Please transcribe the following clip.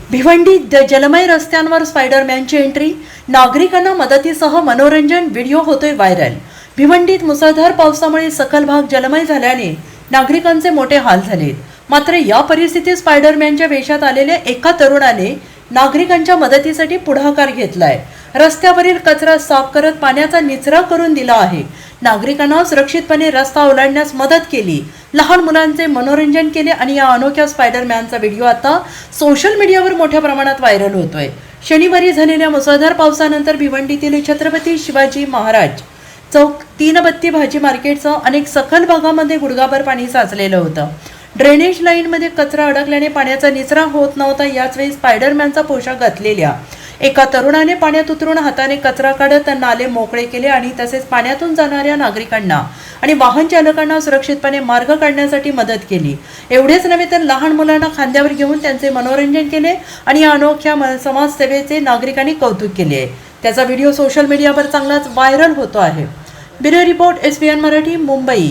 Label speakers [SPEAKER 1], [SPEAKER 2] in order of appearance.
[SPEAKER 1] भिवंडीत जलमय रस्त्यांवर स्पायडरमॅनची एंट्री, नागरिकांना मदतीसह मनोरंजन, व्हिडिओ होतोय व्हायरल। भिवंडीत मुसळधार पावसामुळे सखल भाग जलमय झाल्याने नागरिकांचे मोठे हाल झालेत। मात्र या परिस्थितीत स्पायडरमॅनच्या वेशात आलेल्या एका तरुणाने नागरिकांच्या मदतीसाठी पुढाकार घेतलाय। रस्त्यावरील कचरा साफ करत पाण्याचा निचरा करून दिला आहे। नागरिकांना सुरक्षितपणे रस्ता ओलांडण्यास मदत केली, लहान मुलांचे मनोरंजन केले आणि या अनोख्या स्पायडरमॅनचा व्हिडिओ आता सोशल मीडियावर मोठ्या प्रमाणात व्हायरल होतोय। शनिवारी झालेल्या मुसळधार पावसानंतर भिवंडीतील छत्रपती शिवाजी महाराज चौक, 3 बत्ती भाजी मार्केटसह अनेक सखल भागामध्ये गुडघाभर पाणी साचलेलं होतं। ड्रेनेज लाईनमध्ये कचरा अडकल्याने पाण्याचा निचरा होत नव्हता। याच वेळी स्पायडरमॅनचा पोशाख घातलेल्या एका तरुणाने पाण्यात उतरून हाताने कचरा काढत नाले मोकळे केले आणि तसेच पाण्यातून जाणाऱ्या नागरिकांना आणि वाहन चालकांना सुरक्षितपणे मार्ग काढण्यासाठी मदत केली। एवढेच नव्हे तर लहान मुलांना खांद्यावर घेऊन त्यांचे मनोरंजन केले आणि या अनोख्या समाजसेवेचे नागरिकांनी कौतुक केले आहे। त्याचा व्हिडिओ सोशल मीडियावर चांगलाच व्हायरल होतो आहे। Bureau report, SBN Marathi, Mumbai.